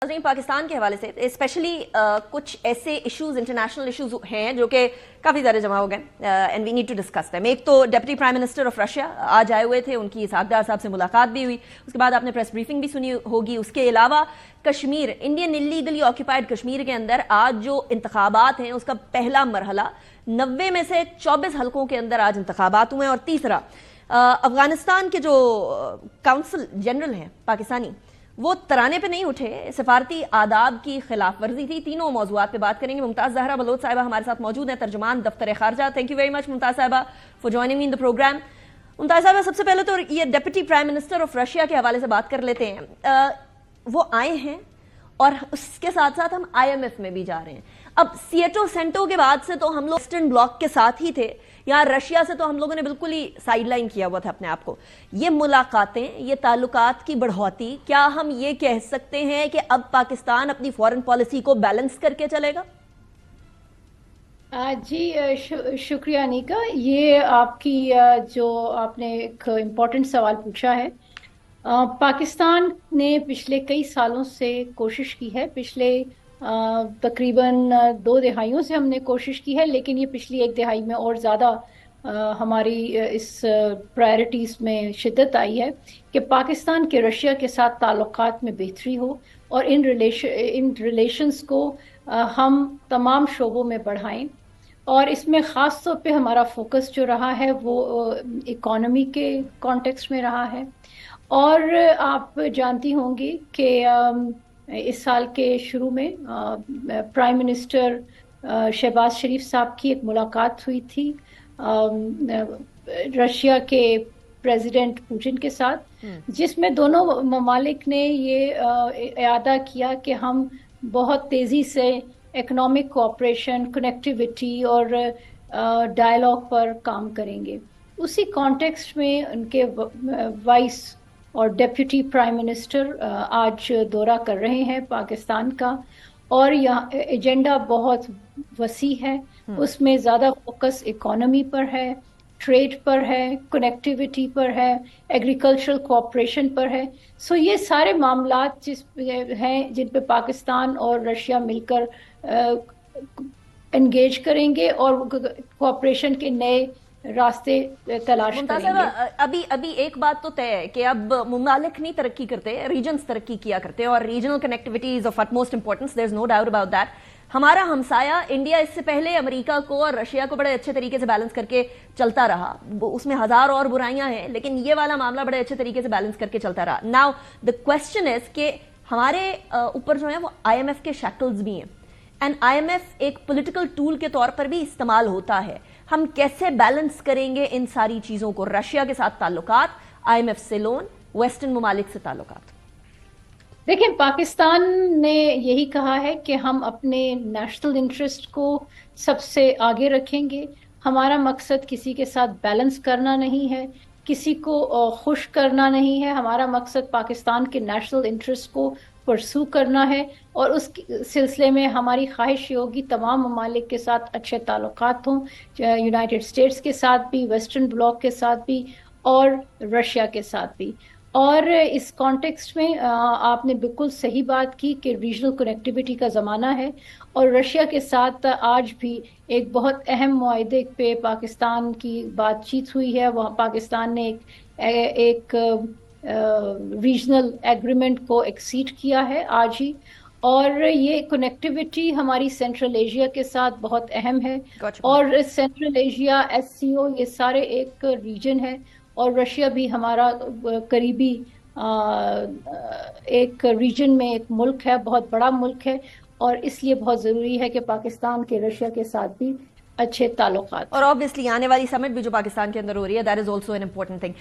پاکستان کے حوالے سے اسپیشلی کچھ ایسے ایشوز انٹرنیشنل ایشوز ہیں جو کہ کافی زیادہ جمع ہو گئے and we need to discuss them. ایک تو deputy prime minister of Russia آج آئے ہوئے تھے, ان کی اسحاق ڈار صاحب سے ملاقات بھی ہوئی, اس کے بعد آپ نے پریس بریفنگ بھی سنی ہوگی. اس کے علاوہ Kashmir, Indian illegally occupied Kashmir کے اندر آج جو انتخابات ہیں اس کا پہلا مرحلہ 90 میں سے 24 حلقوں کے اندر آج انتخابات ہوئے. اور تیسرا, افغانستان کے جو کونسل جنرل ہیں پاکستانی وہ ترانے پہ نہیں اٹھے, سفارتی آداب کی خلاف ورزی تھی. تینوں موضوعات پہ بات کریں گے. ممتاز زہرا بلوچ صاحبہ ہمارے ساتھ موجود ہیں, ترجمان دفتر خارجہ. Thank you very much Mumtaz صاحبہ for joining me in the programme. Mumtaz صاحبہ, سب سے پہلے تو یہ deputy prime minister of Russia کے حوالے سے بات کر لیتے ہیں. وہ آئے ہیں اور اس کے ساتھ ساتھ ہم IMF میں بھی جا رہے ہیں. اب سیٹو سینٹو کے بعد سے تو ہم لوگ ویسٹرن بلاک کے ساتھ ہی تھے, یہاں رشیا سے تو ہم لوگوں نے بالکل ہی سائیڈ لائن کیا ہوا تھا اپنے آپ کو. یہ ملاقاتیں, یہ تعلقات کی بڑھوتی, کیا ہم یہ کہہ سکتے ہیں کہ اب پاکستان اپنی فورن پالیسی کو بیلنس کر کے چلے گا؟ جی شکریہ نیکا. یہ آپ کی جو آپ نے ایک امپورٹنٹ سوال پوچھا ہے. پاکستان نے پچھلے کئی سالوں سے کوشش کی ہے, پچھلے تقریباً 2 دہائیوں سے ہم نے کوشش کی ہے, لیکن یہ پچھلی 1 دہائی میں اور زیادہ ہماری اس پرائرٹیز میں شدت آئی ہے کہ پاکستان کے رشیا کے ساتھ تعلقات میں بہتری ہو اور ان ریلیشنز کو ہم تمام شعبوں میں بڑھائیں. اور اس میں خاص طور پہ ہمارا فوکس جو رہا ہے وہ اکانومی کے کانٹیکسٹ میں رہا ہے. اور آپ جانتی ہوں گی کہ اس سال کے شروع میں پرائم منسٹر شہباز شریف صاحب کی ایک ملاقات ہوئی تھی رشیا کے پریزیڈنٹ پوٹن کے ساتھ, جس میں دونوں ممالک نے یہ اعادہ کیا کہ ہم بہت تیزی سے اکنامک کوآپریشن, کنیکٹیوٹی اور ڈائلاگ پر کام کریں گے. اسی کانٹیکسٹ میں ان کے وائس اور ڈیپٹی پرائم منسٹر آج دورہ کر رہے ہیں پاکستان کا, اور یہاں ایجنڈا بہت وسیع ہے. اس میں زیادہ فوکس اکانومی پر ہے, ٹریڈ پر ہے, کنیکٹیوٹی پر ہے, ایگریکلچرل کوآپریشن پر ہے. سو یہ سارے معاملات ہیں جن پہ پاکستان اور رشیا مل کر انگیج کریں گے اور کوآپریشن کے نئے راستے تلاش کریں گے. ابھی ایک بات تو طے ہے کہ اب ممالک نہیں ترقی کرتے, ریجنز ترقی کیا کرتے, اور regional connectivity is of utmost importance, there is no doubt about that. ہمارا ہمسایہ انڈیا اس سے پہلے امریکہ کو اور رشیا کو بڑے اچھے طریقے سے بیلنس کر کے چلتا رہا. اس میں ہزار اور برائیاں ہیں, لیکن یہ والا معاملہ بڑے اچھے طریقے سے بیلنس کر کے چلتا رہا. ناؤ the question is کہ ہمارے اوپر جو ہیں وہ IMF کے شیکلز بھی ہیں, اینڈ IMF ایک پولیٹیکل ٹول کے طور پر بھی استعمال ہوتا ہے. ہم کیسے بیلنس کریں گے ان ساری چیزوں کو؟ رشیا کے ساتھ تعلقات, IMF سے لون, ویسٹرن ممالک سے تعلقات. دیکھیں, پاکستان نے یہی کہا ہے کہ ہم اپنے نیشنل انٹرسٹ کو سب سے آگے رکھیں گے. ہمارا مقصد کسی کے ساتھ بیلنس کرنا نہیں ہے, کسی کو خوش کرنا نہیں ہے. ہمارا مقصد پاکستان کے نیشنل انٹرسٹ کو پرسو کرنا ہے, اور اس سلسلے میں ہماری خواہش یہ ہوگی تمام ممالک کے ساتھ اچھے تعلقات ہوں, یونائٹڈ اسٹیٹس کے ساتھ بھی, ویسٹرن بلاک کے ساتھ بھی, اور رشیا کے ساتھ بھی. اور اس کانٹیکسٹ میں آپ نے بالکل صحیح بات کی کہ ریجنل کنیکٹیوٹی کا زمانہ ہے, اور رشیا کے ساتھ آج بھی ایک بہت اہم معاہدے پہ پاکستان کی بات چیت ہوئی ہے. وہاں پاکستان نے ایک ریجنل ایگریمنٹ کو ایکسیڈ کیا ہے آج ہی, اور یہ کنیکٹیوٹی ہماری سینٹرل ایشیا کے ساتھ بہت اہم ہے. اور سینٹرل ایشیا, SCO, یہ سارے ایک ریجن ہے, اور رشیا بھی ہمارا قریبی ایک ریجن میں ایک ملک ہے, بہت بڑا ملک ہے, اور اس لیے بہت ضروری ہے کہ پاکستان کے رشیا کے ساتھ بھی اچھے تعلقات. اور obviously آنے والی سمٹ بھی جو پاکستان کے اندر ہو رہی ہے, that is also an important thing.